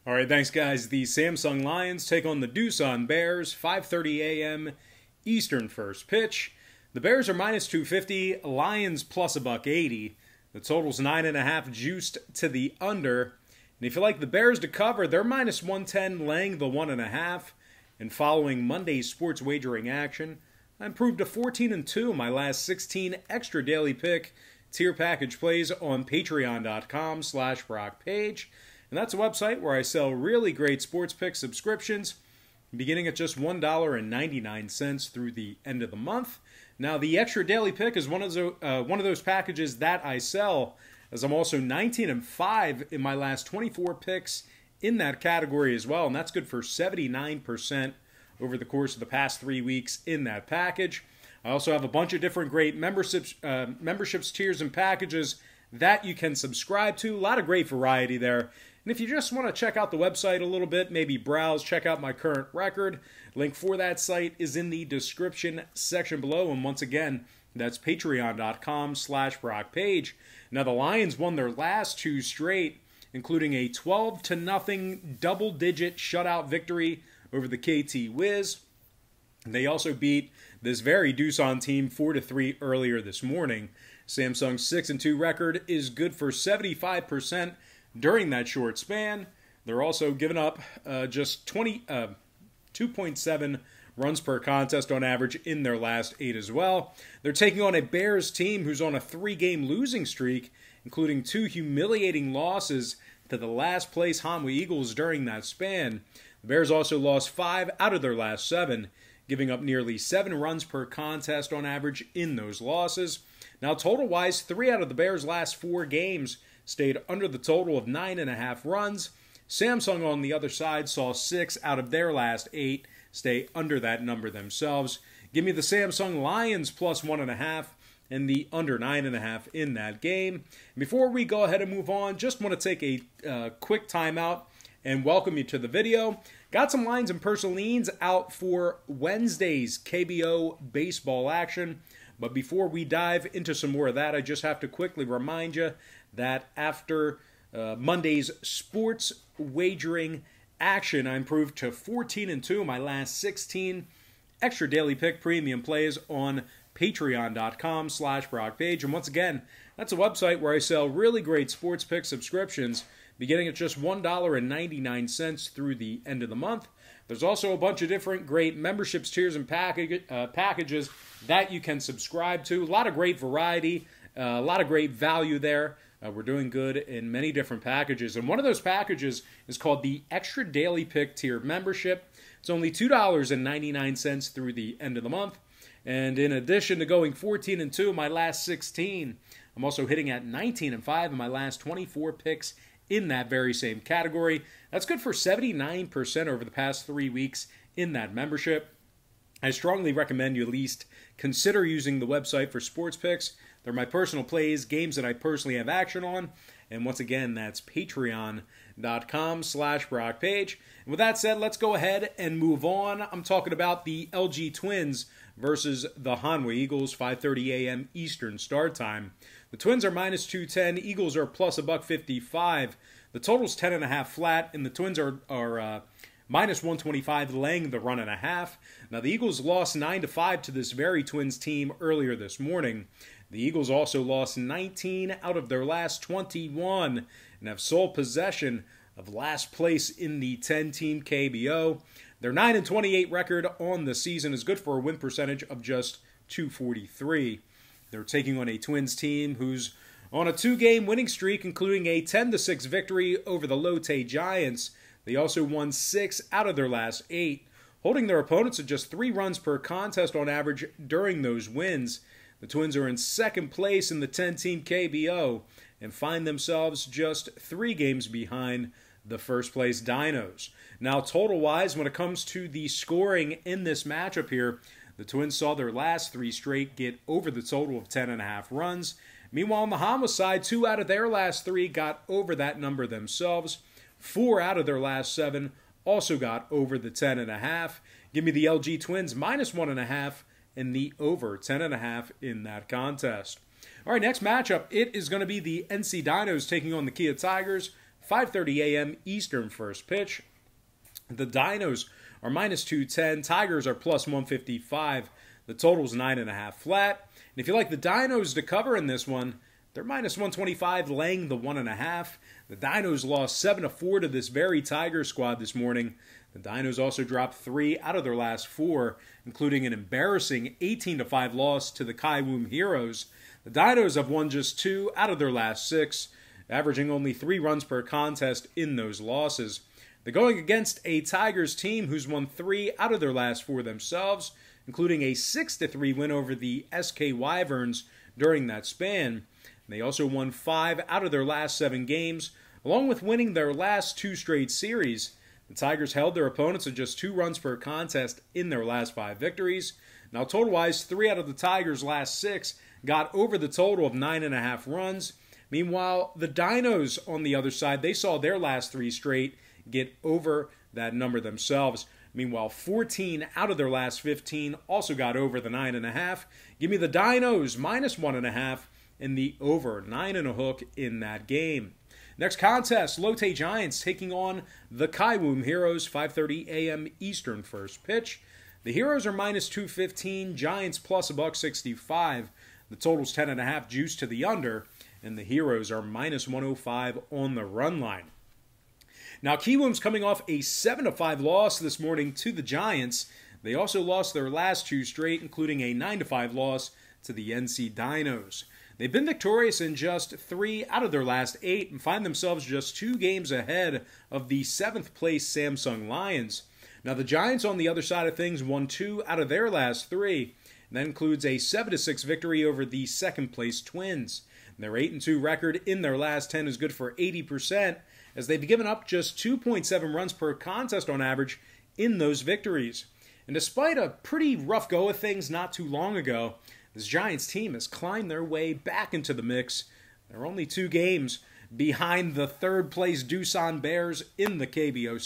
All right, thanks, guys. The Samsung Lions take on the Doosan Bears, 5:30 a.m. Eastern first pitch. The Bears are minus 250, Lions plus $1.80. The total's 9.5 juiced to the under. And if you like the Bears to cover, they're minus 110, laying the 1.5. And following Monday's sports wagering action, I improved to 14-2 in my last 16 extra daily pick tier package plays on patreon.com/brockpage. And that's a website where I sell really great sports pick subscriptions, beginning at just $1.99 through the end of the month. Now, the extra daily pick is one of those packages that I sell, as I'm also 19-5 in my last 24 picks in that category as well, and that's good for 79% over the course of the past 3 weeks in that package. I also have a bunch of different great memberships, tiers, and packages that you can subscribe to. A lot of great variety there. And if you just want to check out the website a little bit, maybe browse, check out my current record, link for that site is in the description section below. And once again, that's patreon.com/brockpage. Now, the Lions won their last 2 straight, including a 12-0 double-digit shutout victory over the KT Wiz. They also beat this very Doosan team 4-3 earlier this morning. Samsung's 6-2 record is good for 75% during that short span. They're also giving up just 2.7 runs per contest on average in their last 8 as well. They're taking on a Bears team who's on a 3-game losing streak, including 2 humiliating losses to the last place Hanwha Eagles during that span. The Bears also lost 5 out of their last 7, giving up nearly 7 runs per contest on average in those losses. Now, total-wise, 3 out of the Bears' last 4 games stayed under the total of 9.5 runs. Samsung, on the other side, saw 6 out of their last 8 stay under that number themselves. Give me the Samsung Lions plus 1.5 and the under 9.5 in that game. Before we go ahead and move on, just want to take a quick timeout and welcome you to the video. Got some lines and personal leans out for Wednesday's KBO baseball action. But before we dive into some more of that, I just have to quickly remind you that after Monday's sports wagering action, I improved to 14-2 in my last 16 extra daily pick premium plays on patreon.com/brockpage. And once again, that's a website where I sell really great sports pick subscriptions, beginning at just $1.99 through the end of the month. There's also a bunch of different great memberships, tiers, and packages that you can subscribe to. A lot of great variety, a lot of great value there. We're doing good in many different packages. And one of those packages is called the Extra Daily Pick Tier Membership. It's only $2.99 through the end of the month. And in addition to going 14-2 in my last 16, I'm also hitting at 19-5 in my last 24 picks in that very same category. That's good for 79% over the past 3 weeks in that membership. I strongly recommend you at least consider using the website for sports picks. They're my personal plays, games that I personally have action on. And once again, that's patreon.com/brockpage. And with that said, let's go ahead and move on. I'm talking about the LG Twins versus the Hanwha Eagles, 5:30 a.m. Eastern start time. The Twins are minus 210. Eagles are plus $1.55. The total's 10.5 flat, and the Twins are minus 125, laying the run and a half. Now, the Eagles lost 9-5 to this very Twins team earlier this morning. The Eagles also lost 19 out of their last 21 and have sole possession of last place in the 10-team KBO. Their 9-28 record on the season is good for a win percentage of just .243. They're taking on a Twins team who's on a 2-game winning streak, including a 10-6 victory over the Lotte Giants. They also won 6 out of their last 8, holding their opponents at just 3 runs per contest on average during those wins. The Twins are in second place in the 10-team KBO and find themselves just 3 games behind the first-place Dinos. Now, total-wise, when it comes to the scoring in this matchup here, the Twins saw their last 3 straight get over the total of 10.5 runs. Meanwhile, on the Hanwha side, 2 out of their last 3 got over that number themselves. 4 out of their last 7 also got over the 10.5. Give me the LG Twins minus 1.5 and the over 10.5 in that contest. All right, next matchup, it is going to be the NC Dinos taking on the Kia Tigers. 5:30 a.m. Eastern first pitch. The Dinos are minus 210. Tigers are plus 155. The total's 9.5 flat. And if you like the Dinos to cover in this one, they're minus 125, laying the 1.5. The Dinos lost 7-4 to this very Tiger squad this morning. The Dinos also dropped 3 out of their last 4, including an embarrassing 18-5 loss to the Kaiwoom Heroes. The Dinos have won just 2 out of their last 6, averaging only 3 runs per contest in those losses. They're going against a Tigers team who's won 3 out of their last 4 themselves, including a 6-3 win over the SK Wyverns during that span. They also won 5 out of their last 7 games, along with winning their last 2 straight series. The Tigers held their opponents to just 2 runs per contest in their last 5 victories. Now, total-wise, 3 out of the Tigers' last 6 got over the total of 9.5 runs. Meanwhile, the Dinos, on the other side, they saw their last 3 straight get over that number themselves. Meanwhile, 14 out of their last 15 also got over the 9.5. Give me the Dinos minus 1.5 and the over 9.5 in that game. Next contest, Lotte Giants taking on the Kaiwoom Heroes, 5:30 a.m. Eastern first pitch. The Heroes are minus 215, Giants plus $1.65. The total's 10.5 juice to the under, and the Heroes are minus 105 on the run line. Now, Kaiwoom's coming off a 7-5 loss this morning to the Giants. They also lost their last 2 straight, including a 9-5 loss to the NC Dinos. They've been victorious in just 3 out of their last 8 and find themselves just 2 games ahead of the 7th place Samsung Lions. Now, the Giants, on the other side of things, won 2 out of their last 3. And that includes a 7-6 victory over the 2nd place Twins. Their 8-2 record in their last 10 is good for 80%, as they've given up just 2.7 runs per contest on average in those victories. And despite a pretty rough go of things not too long ago, this Giants team has climbed their way back into the mix. They're only 2 games behind the 3rd place Doosan Bears in the KBO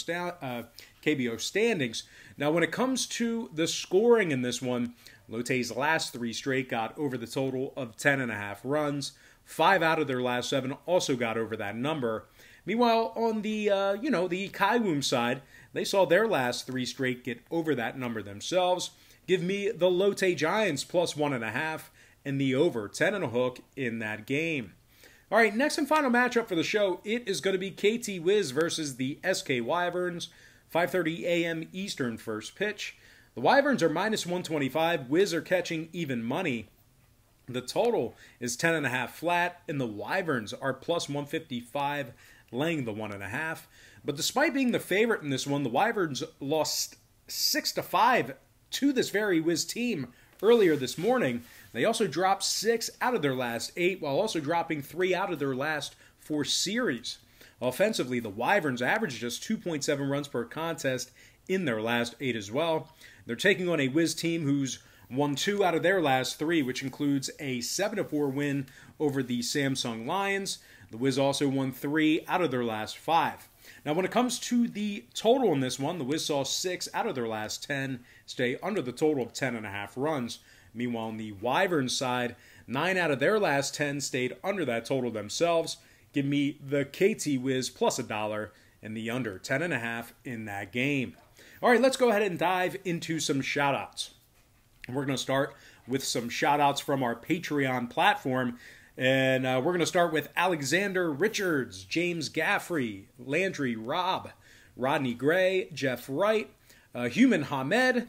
standings. Now, when it comes to the scoring in this one, Lotte's last 3 straight got over the total of 10.5 runs. 5 out of their last 7 also got over that number. Meanwhile, on the the Kaiwoom side, they saw their last 3 straight get over that number themselves. Give me the Lotte Giants plus 1.5 and the over 10.5 in that game. All right, next and final matchup for the show, it is going to be KT Wiz versus the SK Wyverns, 5:30 a.m. Eastern first pitch. The Wyverns are minus 125. Wiz are catching even money. The total is 10.5 flat, and the Wyverns are plus 155, laying the 1.5. But despite being the favorite in this one, the Wyverns lost 6-5 to this very Wiz team earlier this morning. They also dropped 6 out of their last 8, while also dropping 3 out of their last 4 series. Offensively, the Wyverns averaged just 2.7 runs per contest in their last 8 as well. They're taking on a Wiz team who's won 2 out of their last 3, which includes a 7-4 win over the Samsung Lions. The Wiz also won 3 out of their last 5. Now, when it comes to the total in this one, the Wiz saw 6 out of their last 10 stay under the total of 10.5 runs. Meanwhile, on the Wyverns side, 9 out of their last 10 stayed under that total themselves. Give me the KT Wiz plus $1 and the under 10.5 in that game. All right, let's go ahead and dive into some shout-outs. We're going to start with some shout-outs from our Patreon platform. And we're going to start with Alexander Richards, James Gaffrey, Landry Robb, Rodney Gray, Jeff Wright, Human Hamed,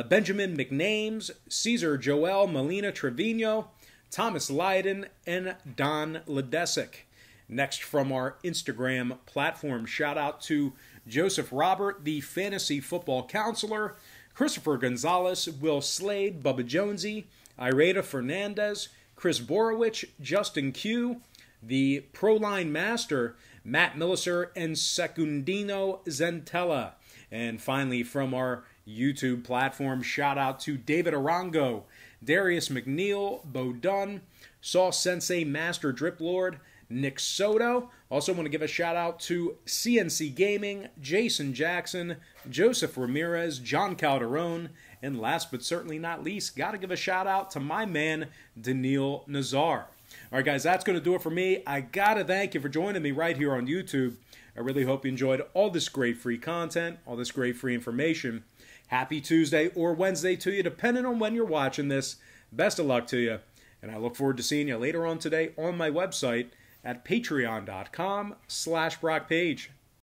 Benjamin McNames, Cesar Joel Molina Trevino, Thomas Lydon, and Don Ledesic. Next, from our Instagram platform, shout out to Joseph Robert, the fantasy football counselor, Christopher Gonzalez, Will Slade, Bubba Jonesy, Ireda Fernandez, Chris Borowich, Justin Q, the Proline Master, Matt Milliser, and Secundino Zentella. And finally, from our YouTube platform, shout out to David Arango, Darius McNeil, Bo Dunn, Saw Sensei Master Drip Lord, Nick Soto. Also want to give a shout out to CNC Gaming, Jason Jackson, Joseph Ramirez, John Calderon, and last but certainly not least, got to give a shout out to my man, Daniil Nazar. All right, guys, that's going to do it for me. I got to thank you for joining me right here on YouTube. I really hope you enjoyed all this great free content, all this great free information. Happy Tuesday or Wednesday to you, depending on when you're watching this. Best of luck to you. And I look forward to seeing you later on today on my website at patreon.com/BrockPage.